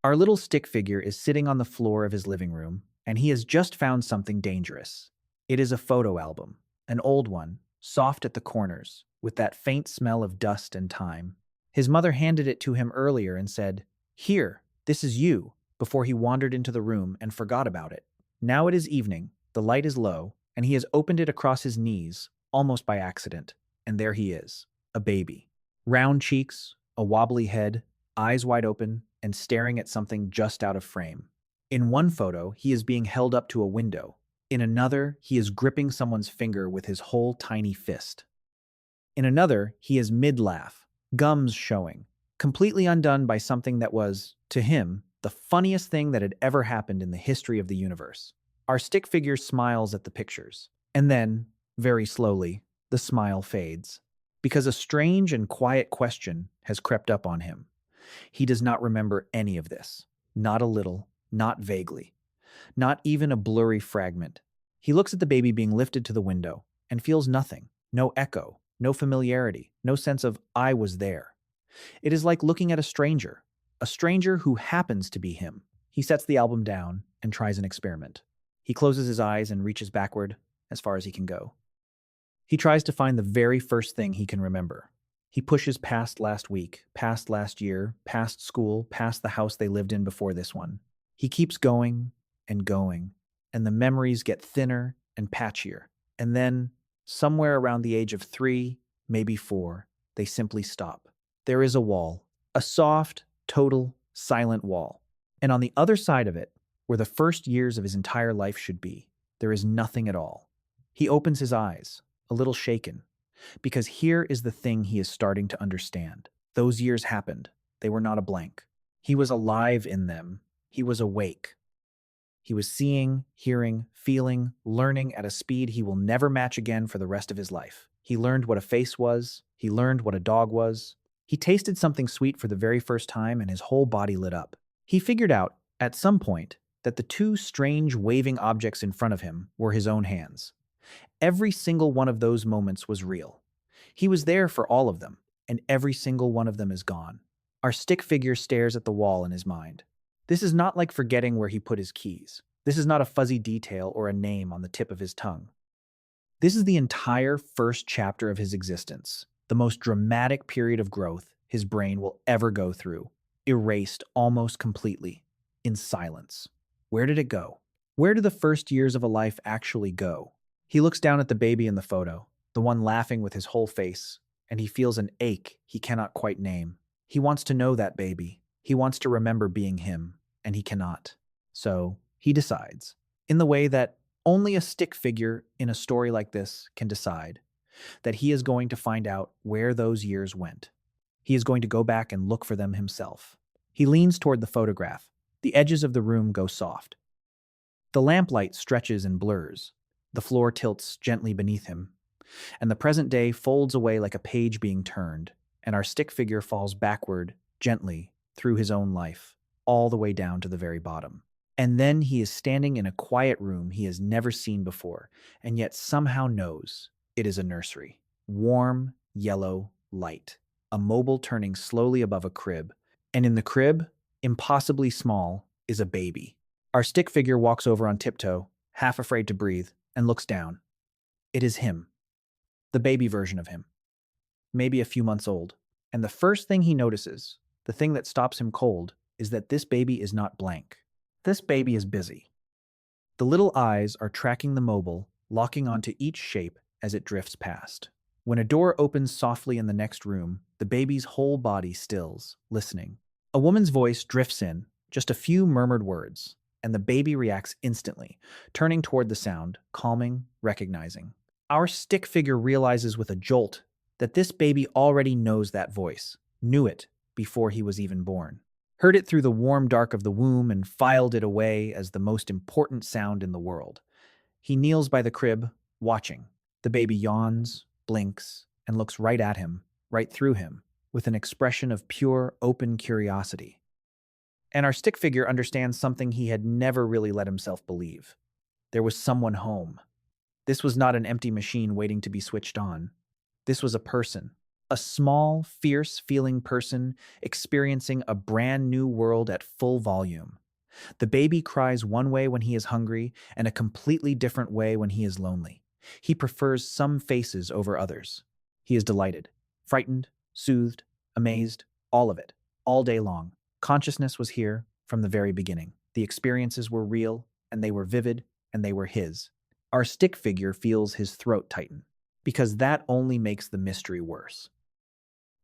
Our little stick figure is sitting on the floor of his living room, and he has just found something dangerous. It is a photo album, an old one, soft at the corners, with that faint smell of dust and time. His mother handed it to him earlier and said, "Here, this is you," before he wandered into the room and forgot about it. Now it is evening, the light is low, and he has opened it across his knees, almost by accident, and there he is, a baby. Round cheeks, a wobbly head, eyes wide open, and staring at something just out of frame. In one photo, he is being held up to a window. In another, he is gripping someone's finger with his whole tiny fist. In another, he is mid-laugh, gums showing, completely undone by something that was, to him, the funniest thing that had ever happened in the history of the universe. Our stick figure smiles at the pictures, and then, very slowly, the smile fades, because a strange and quiet question has crept up on him. He does not remember any of this, not a little, not vaguely, not even a blurry fragment. He looks at the baby being lifted to the window and feels nothing, no echo, no familiarity, no sense of "I was there." It is like looking at a stranger who happens to be him. He sets the album down and tries an experiment. He closes his eyes and reaches backward as far as he can go. He tries to find the very first thing he can remember. He pushes past last week, past last year, past school, past the house they lived in before this one. He keeps going and going, and the memories get thinner and patchier. And then, somewhere around the age of 3, maybe 4, they simply stop. There is a wall, a soft, total, silent wall. And on the other side of it, where the first years of his entire life should be, there is nothing at all. He opens his eyes, a little shaken, because here is the thing he is starting to understand. Those years happened. They were not a blank. He was alive in them. He was awake. He was seeing, hearing, feeling, learning at a speed he will never match again for the rest of his life. He learned what a face was. He learned what a dog was. He tasted something sweet for the very first time and his whole body lit up. He figured out, at some point, that the two strange waving objects in front of him were his own hands. Every single one of those moments was real. He was there for all of them, and every single one of them is gone. Our stick figure stares at the wall in his mind. This is not like forgetting where he put his keys. This is not a fuzzy detail or a name on the tip of his tongue. This is the entire first chapter of his existence, the most dramatic period of growth his brain will ever go through, erased almost completely, in silence. Where did it go? Where do the first years of a life actually go? He looks down at the baby in the photo, the one laughing with his whole face, and he feels an ache he cannot quite name. He wants to know that baby. He wants to remember being him, and he cannot. So, he decides, in the way that only a stick figure in a story like this can decide, that he is going to find out where those years went. He is going to go back and look for them himself. He leans toward the photograph. The edges of the room go soft. The lamplight stretches and blurs. The floor tilts gently beneath him, and the present day folds away like a page being turned, and our stick figure falls backward, gently, through his own life, all the way down to the very bottom. And then he is standing in a quiet room he has never seen before, and yet somehow knows it is a nursery. Warm, yellow light. A mobile turning slowly above a crib, and in the crib, impossibly small, is a baby. Our stick figure walks over on tiptoe, half afraid to breathe, and looks down. It is him. The baby version of him. Maybe a few months old. And the first thing he notices, the thing that stops him cold, is that this baby is not blank. This baby is busy. The little eyes are tracking the mobile, locking onto each shape as it drifts past. When a door opens softly in the next room, the baby's whole body stills, listening. A woman's voice drifts in, just a few murmured words, and the baby reacts instantly, turning toward the sound, calming, recognizing. Our stick figure realizes with a jolt that this baby already knows that voice, knew it before he was even born, heard it through the warm dark of the womb and filed it away as the most important sound in the world. He kneels by the crib, watching. The baby yawns, blinks, and looks right at him, right through him, with an expression of pure, open curiosity. And our stick figure understands something he had never really let himself believe. There was someone home. This was not an empty machine waiting to be switched on. This was a person. A small, fierce-feeling person experiencing a brand new world at full volume. The baby cries one way when he is hungry and a completely different way when he is lonely. He prefers some faces over others. He is delighted, frightened, soothed, amazed, all of it, all day long. Consciousness was here from the very beginning. The experiences were real, and they were vivid, and they were his. Our stick figure feels his throat tighten, because that only makes the mystery worse.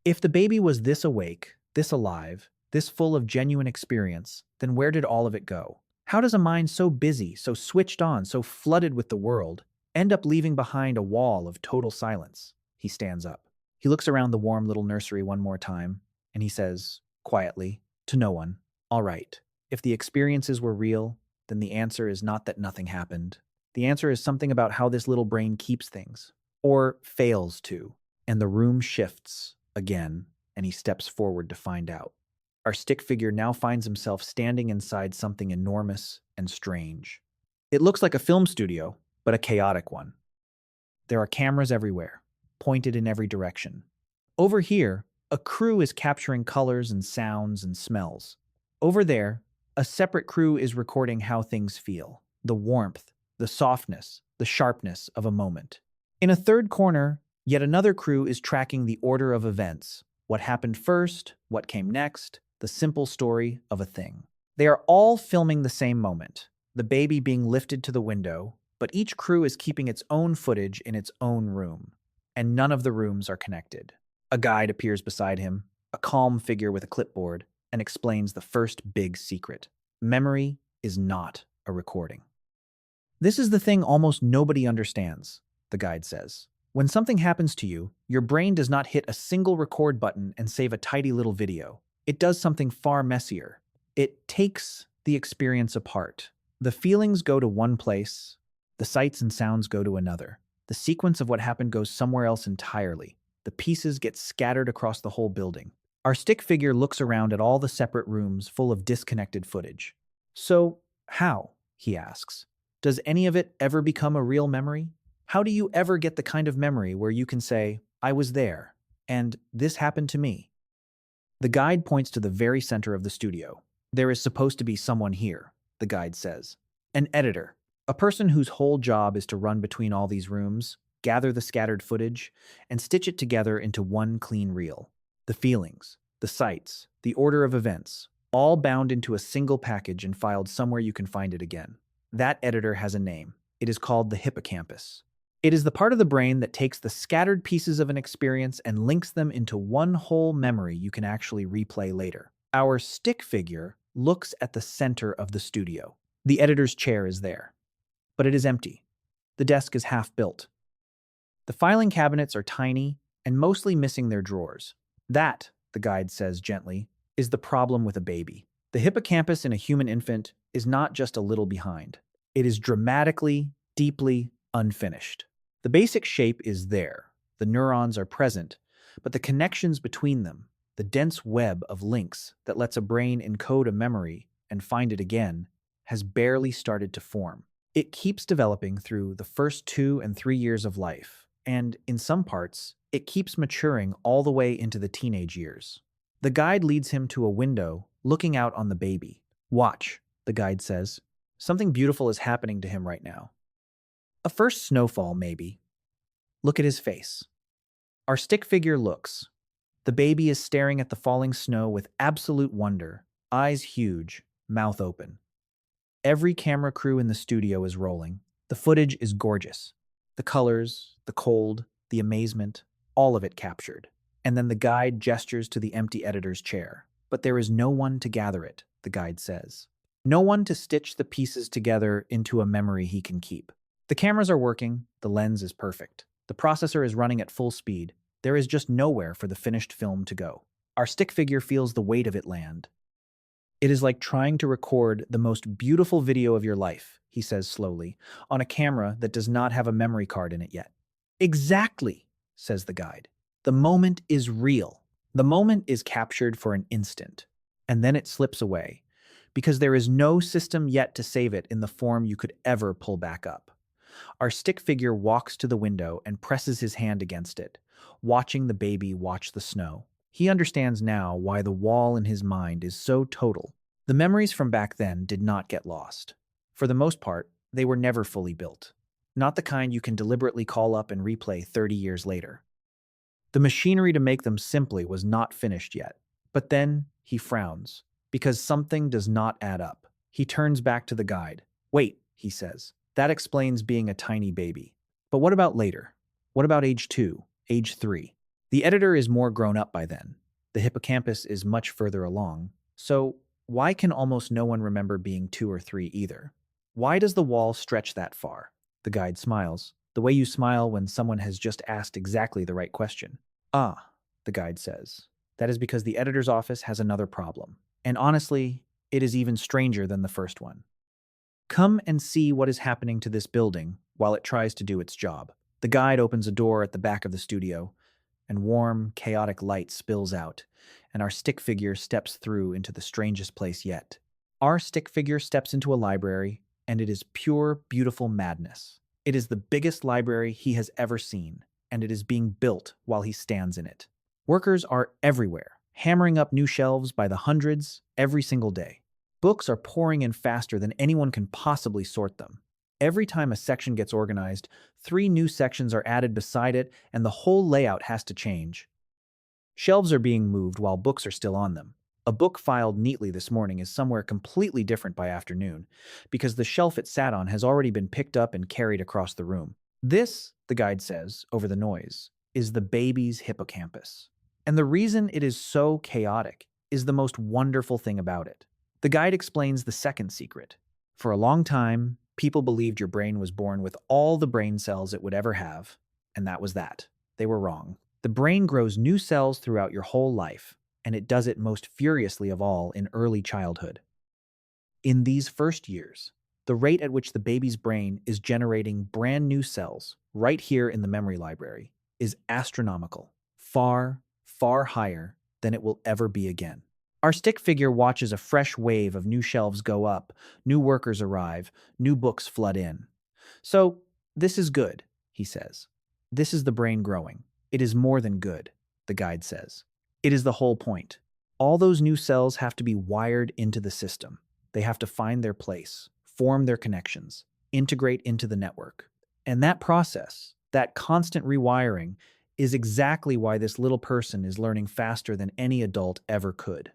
If the baby was this awake, this alive, this full of genuine experience, then where did all of it go? How does a mind so busy, so switched on, so flooded with the world, end up leaving behind a wall of total silence? He stands up. He looks around the warm little nursery one more time, and he says, quietly, to no one, "All right, if the experiences were real, then the answer is not that nothing happened. The answer is something about how this little brain keeps things, or fails to." And the room shifts again, and he steps forward to find out. Our stick figure now finds himself standing inside something enormous and strange. It looks like a film studio, but a chaotic one. There are cameras everywhere, pointed in every direction. Over here, a crew is capturing colors and sounds and smells. Over there, a separate crew is recording how things feel, the warmth, the softness, the sharpness of a moment. In a third corner, yet another crew is tracking the order of events, what happened first, what came next, the simple story of a thing. They are all filming the same moment, the baby being lifted to the window, but each crew is keeping its own footage in its own room, and none of the rooms are connected. A guide appears beside him, a calm figure with a clipboard, and explains the first big secret. Memory is not a recording. This is the thing almost nobody understands, the guide says. When something happens to you, your brain does not hit a single record button and save a tidy little video. It does something far messier. It takes the experience apart. The feelings go to one place, the sights and sounds go to another. The sequence of what happened goes somewhere else entirely. The pieces get scattered across the whole building. Our stick figure looks around at all the separate rooms full of disconnected footage. So, how, he asks, does any of it ever become a real memory? How do you ever get the kind of memory where you can say, "I was there, and this happened to me"? The guide points to the very center of the studio. There is supposed to be someone here, the guide says. An editor, a person whose whole job is to run between all these rooms, gather the scattered footage, and stitch it together into one clean reel. The feelings, the sights, the order of events, all bound into a single package and filed somewhere you can find it again. That editor has a name. It is called the hippocampus. It is the part of the brain that takes the scattered pieces of an experience and links them into one whole memory you can actually replay later. Our stick figure looks at the center of the studio. The editor's chair is there, but it is empty. The desk is half built. The filing cabinets are tiny and mostly missing their drawers. That, the guide says gently, is the problem with a baby. The hippocampus in a human infant is not just a little behind. It is dramatically, deeply unfinished. The basic shape is there. The neurons are present, but the connections between them, the dense web of links that lets a brain encode a memory and find it again, has barely started to form. It keeps developing through the first 2 and 3 years of life, and in some parts, it keeps maturing all the way into the teenage years. The guide leads him to a window looking out on the baby. "Watch," the guide says. "Something beautiful is happening to him right now. A first snowfall, maybe. Look at his face." Our stick figure looks. The baby is staring at the falling snow with absolute wonder, eyes huge, mouth open. Every camera crew in the studio is rolling. The footage is gorgeous. The colors, the cold, the amazement, all of it captured. And then the guide gestures to the empty editor's chair. But there is no one to gather it, the guide says. No one to stitch the pieces together into a memory he can keep. The cameras are working, the lens is perfect. The processor is running at full speed. There is just nowhere for the finished film to go. Our stick figure feels the weight of it land. "It is like trying to record the most beautiful video of your life," he says slowly, "on a camera that does not have a memory card in it yet." "Exactly," says the guide. "The moment is real. The moment is captured for an instant, and then it slips away, because there is no system yet to save it in the form you could ever pull back up." Our stick figure walks to the window and presses his hand against it, watching the baby watch the snow. He understands now why the wall in his mind is so total. The memories from back then did not get lost. For the most part, they were never fully built. Not the kind you can deliberately call up and replay 30 years later. The machinery to make them simply was not finished yet. But then he frowns, because something does not add up. He turns back to the guide. Wait, he says. That explains being a tiny baby. But what about later? What about age 2, age 3? The editor is more grown up by then. The hippocampus is much further along. So why can almost no one remember being 2 or 3 either? Why does the wall stretch that far? The guide smiles, the way you smile when someone has just asked exactly the right question. Ah, the guide says. That is because the editor's office has another problem. And honestly, it is even stranger than the first one. Come and see what is happening to this building while it tries to do its job. The guide opens a door at the back of the studio, and warm, chaotic light spills out, and our stick figure steps through into the strangest place yet. Our stick figure steps into a library, and it is pure, beautiful madness. It is the biggest library he has ever seen, and it is being built while he stands in it. Workers are everywhere, hammering up new shelves by the hundreds every single day. Books are pouring in faster than anyone can possibly sort them. Every time a section gets organized, 3 new sections are added beside it, and the whole layout has to change. Shelves are being moved while books are still on them. A book filed neatly this morning is somewhere completely different by afternoon, because the shelf it sat on has already been picked up and carried across the room. This, the guide says, over the noise, is the baby's hippocampus. And the reason it is so chaotic is the most wonderful thing about it. The guide explains the second secret. For a long time, people believed your brain was born with all the brain cells it would ever have, and that was that. They were wrong. The brain grows new cells throughout your whole life, and it does it most furiously of all in early childhood. In these first years, the rate at which the baby's brain is generating brand new cells right here in the memory library is astronomical, far, far higher than it will ever be again. Our stick figure watches a fresh wave of new shelves go up, new workers arrive, new books flood in. So, this is good, he says. This is the brain growing. It is more than good, the guide says. It is the whole point. All those new cells have to be wired into the system. They have to find their place, form their connections, integrate into the network. And that process, that constant rewiring, is exactly why this little person is learning faster than any adult ever could.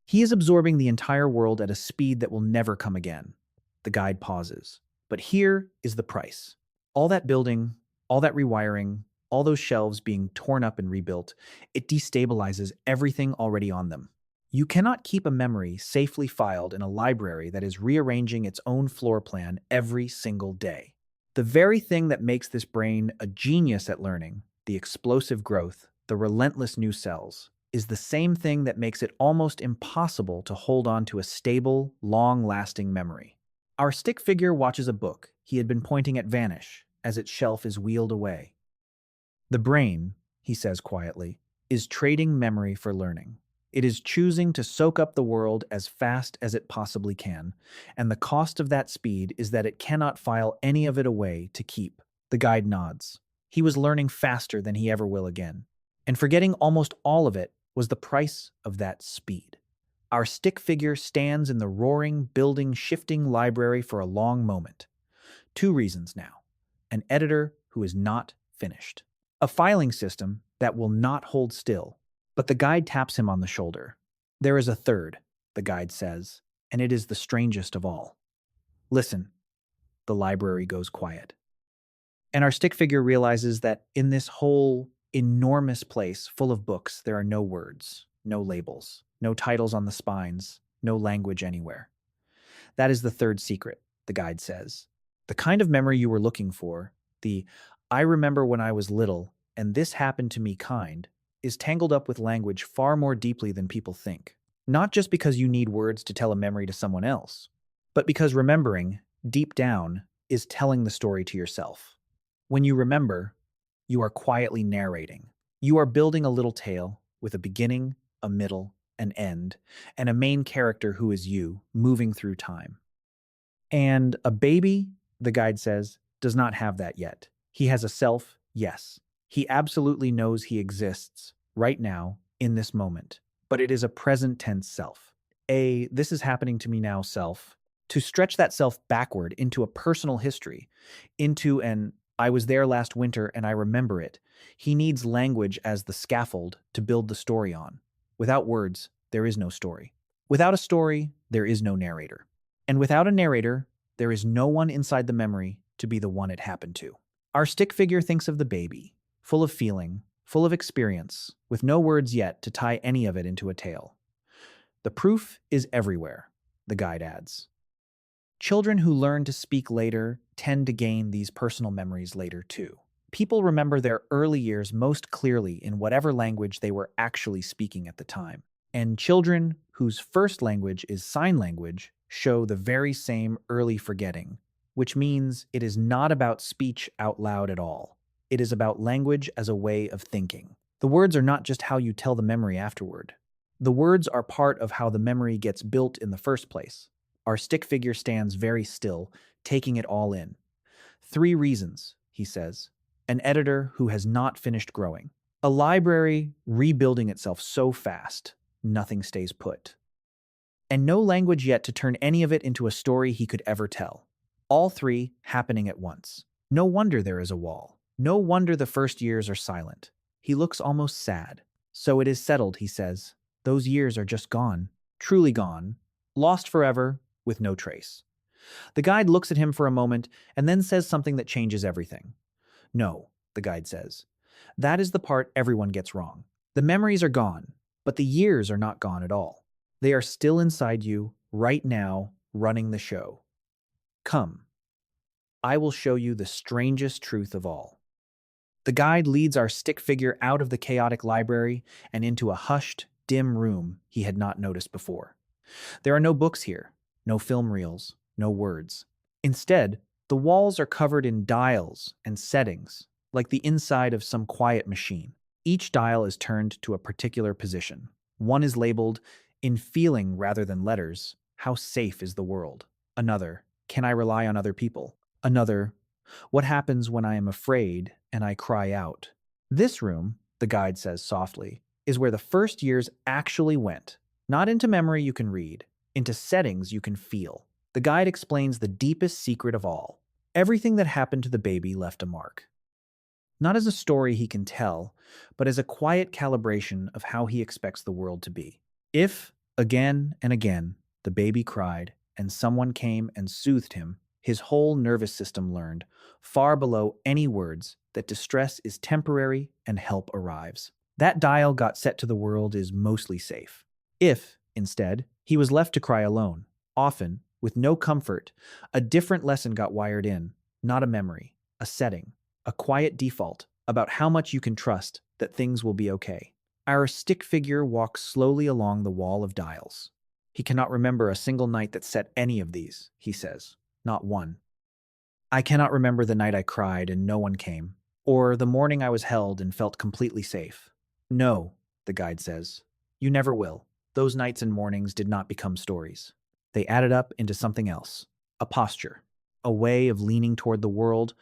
He is absorbing the entire world at a speed that will never come again. The guide pauses. But here is the price. All that building, all that rewiring, all those shelves being torn up and rebuilt, it destabilizes everything already on them. You cannot keep a memory safely filed in a library that is rearranging its own floor plan every single day. The very thing that makes this brain a genius at learning, the explosive growth, the relentless new cells, is the same thing that makes it almost impossible to hold on to a stable, long-lasting memory. Our stick figure watches a book he had been pointing at vanish as its shelf is wheeled away. The brain, he says quietly, is trading memory for learning. It is choosing to soak up the world as fast as it possibly can, and the cost of that speed is that it cannot file any of it away to keep. The guide nods. He was learning faster than he ever will again, and forgetting almost all of it was the price of that speed. Our stick figure stands in the roaring, building, shifting library for a long moment. 2 reasons now. An editor who is not finished. A filing system that will not hold still. But the guide taps him on the shoulder. There is a third, the guide says, and it is the strangest of all. Listen. The library goes quiet. And our stick figure realizes that in this whole enormous place full of books, there are no words, no labels, no titles on the spines, no language anywhere. That is the third secret, the guide says. The kind of memory you were looking for, the I remember when I was little and this happened to me kind, is tangled up with language far more deeply than people think. Not just because you need words to tell a memory to someone else, but because remembering, deep down, is telling the story to yourself. When you remember, you are quietly narrating. You are building a little tale with a beginning, a middle, an end, and a main character who is you, moving through time. And a baby, the guide says, does not have that yet. He has a self, yes. He absolutely knows he exists, right now, in this moment. But it is a present tense self. This is happening to me now self. To stretch that self backward into a personal history, into an I was there last winter and I remember it. He needs language as the scaffold to build the story on. Without words, there is no story. Without a story, there is no narrator. And without a narrator, there is no one inside the memory to be the one it happened to. Our stick figure thinks of the baby, full of feeling, full of experience, with no words yet to tie any of it into a tale. The proof is everywhere, the guide adds. Children who learn to speak later tend to gain these personal memories later too. People remember their early years most clearly in whatever language they were actually speaking at the time. And children whose first language is sign language show the very same early forgetting, which means it is not about speech out loud at all. It is about language as a way of thinking. The words are not just how you tell the memory afterward. The words are part of how the memory gets built in the first place. Our stick figure stands very still, taking it all in. 3 reasons, he says. An editor who has not finished growing. A library rebuilding itself so fast, nothing stays put. And no language yet to turn any of it into a story he could ever tell. All 3 happening at once. No wonder there is a wall. No wonder the first years are silent. He looks almost sad. So it is settled, he says. Those years are just gone. Truly gone. Lost forever, with no trace. The guide looks at him for a moment and then says something that changes everything. No, the guide says. That is the part everyone gets wrong. The memories are gone, but the years are not gone at all. They are still inside you, right now, running the show. Come, I will show you the strangest truth of all. The guide leads our stick figure out of the chaotic library and into a hushed, dim room he had not noticed before. There are no books here, no film reels, no words. Instead, the walls are covered in dials and settings, like the inside of some quiet machine. Each dial is turned to a particular position. One is labeled, in feeling rather than letters, how safe is the world? Another, can I rely on other people? Another, what happens when I am afraid and I cry out? This room, the guide says softly, is where the first years actually went. Not into memory you can read, into settings you can feel. The guide explains the deepest secret of all. Everything that happened to the baby left a mark. Not as a story he can tell, but as a quiet calibration of how he expects the world to be. If, again and again, the baby cried and someone came and soothed him, his whole nervous system learned, far below any words, that distress is temporary and help arrives. That dial got set to the world is mostly safe. If, instead, he was left to cry alone, often, with no comfort, a different lesson got wired in, not a memory, a setting, a quiet default about how much you can trust that things will be okay. Our stick figure walks slowly along the wall of dials. He cannot remember a single night that set any of these, he says. Not one. I cannot remember the night I cried and no one came, or the morning I was held and felt completely safe. No, the guide says. You never will. Those nights and mornings did not become stories. They added up into something else. A posture. A way of leaning toward the world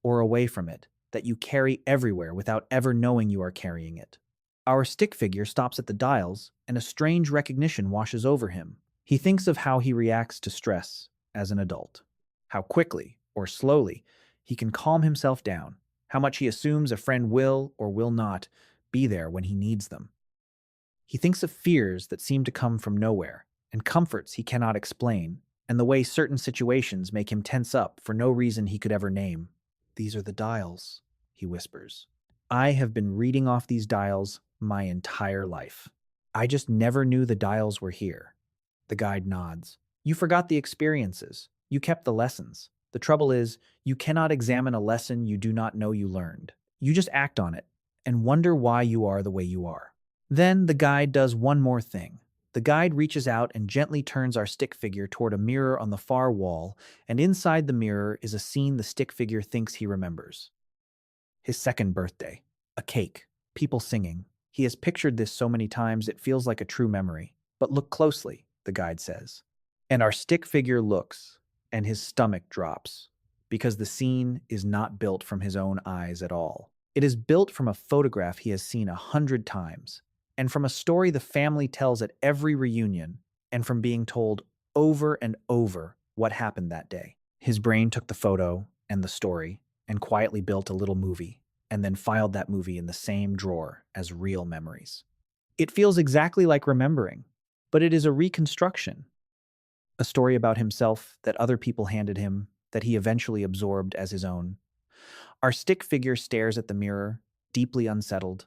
or away from it that you carry everywhere without ever knowing you are carrying it. Our stick figure stops at the dials, and a strange recognition washes over him. He thinks of how he reacts to stress as an adult. How quickly, or slowly, he can calm himself down. How much he assumes a friend will or will not be there when he needs them. He thinks of fears that seem to come from nowhere, and comforts he cannot explain, and the way certain situations make him tense up for no reason he could ever name. These are the dials, he whispers. I have been reading off these dials my entire life. I just never knew the dials were here. The guide nods. You forgot the experiences. You kept the lessons. The trouble is, you cannot examine a lesson you do not know you learned. You just act on it and wonder why you are the way you are. Then the guide does one more thing. The guide reaches out and gently turns our stick figure toward a mirror on the far wall, and inside the mirror is a scene the stick figure thinks he remembers. His second birthday. A cake. People singing. He has pictured this so many times it feels like a true memory. But look closely, the guide says. And our stick figure looks, and his stomach drops, because the scene is not built from his own eyes at all. It is built from a photograph he has seen 100 times, and from a story the family tells at every reunion, and from being told over and over what happened that day. His brain took the photo and the story and quietly built a little movie, and then filed that movie in the same drawer as real memories. It feels exactly like remembering, but it is a reconstruction, a story about himself that other people handed him, that he eventually absorbed as his own. Our stick figure stares at the mirror, deeply unsettled.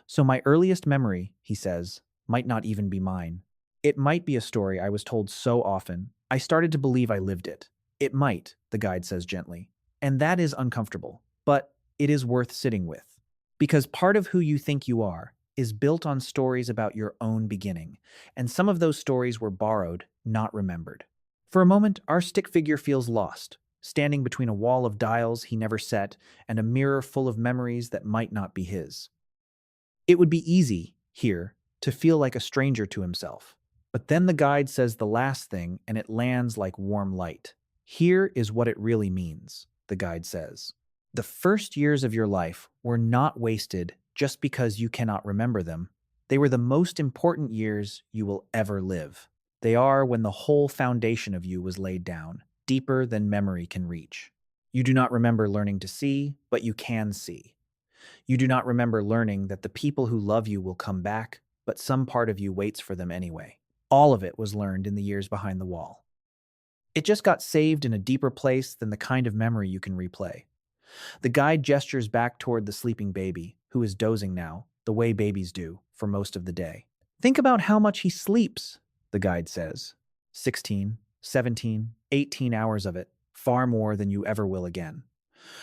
So my earliest memory, he says, might not even be mine. It might be a story I was told so often, I started to believe I lived it. It might, the guide says gently. And that is uncomfortable, but it is worth sitting with. Because part of who you think you are is built on stories about your own beginning, and some of those stories were borrowed, not remembered. For a moment, our stick figure feels lost, standing between a wall of dials he never set and a mirror full of memories that might not be his. It would be easy, here, to feel like a stranger to himself. But then the guide says the last thing, and it lands like warm light. Here is what it really means, the guide says. The first years of your life were not wasted just because you cannot remember them. They were the most important years you will ever live. They are when the whole foundation of you was laid down, deeper than memory can reach. You do not remember learning to see, but you can see. You do not remember learning that the people who love you will come back, but some part of you waits for them anyway. All of it was learned in the years behind the wall. It just got saved in a deeper place than the kind of memory you can replay. The guide gestures back toward the sleeping baby, who is dozing now, the way babies do, for most of the day. Think about how much he sleeps, the guide says. 16, 17, 18 hours of it, far more than you ever will again.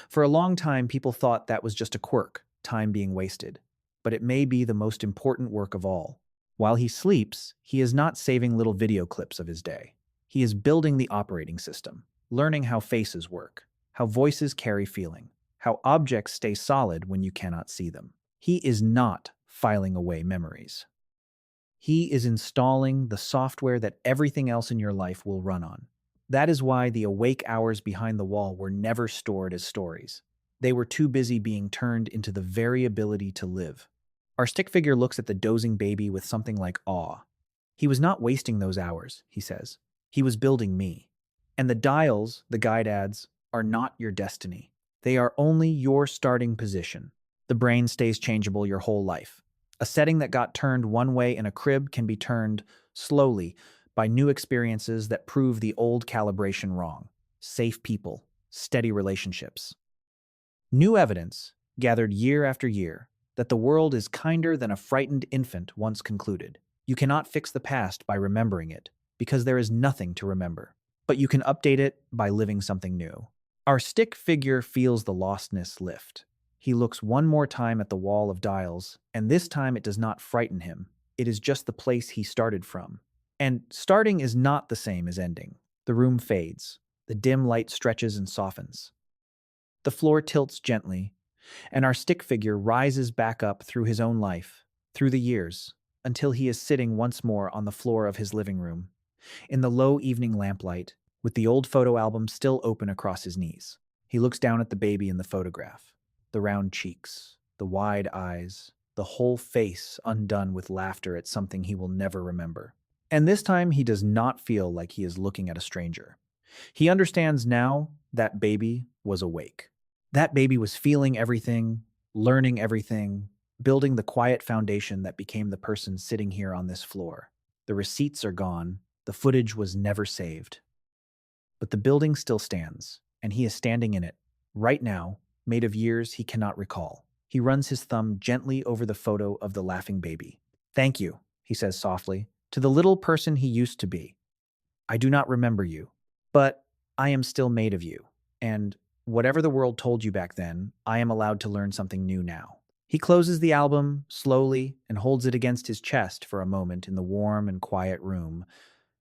For a long time, people thought that was just a quirk, time being wasted. But it may be the most important work of all. While he sleeps, he is not saving little video clips of his day. He is building the operating system, learning how faces work, how voices carry feeling, how objects stay solid when you cannot see them. He is not filing away memories. He is installing the software that everything else in your life will run on. That is why the awake hours behind the wall were never stored as stories. They were too busy being turned into the very ability to live. Our stick figure looks at the dozing baby with something like awe. He was not wasting those hours, he says. He was building me. And the dials, the guide adds, are not your destiny. They are only your starting position. The brain stays changeable your whole life. A setting that got turned one way in a crib can be turned slowly by new experiences that prove the old calibration wrong. Safe people, steady relationships. New evidence, gathered year after year, that the world is kinder than a frightened infant once concluded. You cannot fix the past by remembering it, because there is nothing to remember. But you can update it by living something new. Our stick figure feels the lostness lift. He looks one more time at the wall of dials, and this time it does not frighten him. It is just the place he started from. And starting is not the same as ending. The room fades. The dim light stretches and softens. The floor tilts gently, and our stick figure rises back up through his own life, through the years, until he is sitting once more on the floor of his living room, in the low evening lamplight, with the old photo album still open across his knees. He looks down at the baby in the photograph, the round cheeks, the wide eyes, the whole face undone with laughter at something he will never remember. And this time he does not feel like he is looking at a stranger. He understands now that baby was awake. That baby was feeling everything, learning everything, building the quiet foundation that became the person sitting here on this floor. The receipts are gone, the footage was never saved. But the building still stands, and he is standing in it, right now, made of years he cannot recall. He runs his thumb gently over the photo of the laughing baby. "Thank you," he says softly, "to the little person he used to be. I do not remember you, but I am still made of you, and whatever the world told you back then, I am allowed to learn something new now." He closes the album slowly and holds it against his chest for a moment in the warm and quiet room.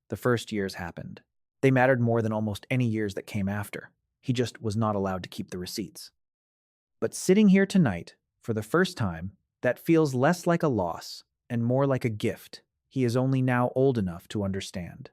The first years happened. They mattered more than almost any years that came after. He just was not allowed to keep the receipts. But sitting here tonight, for the first time, that feels less like a loss and more like a gift he is only now old enough to understand.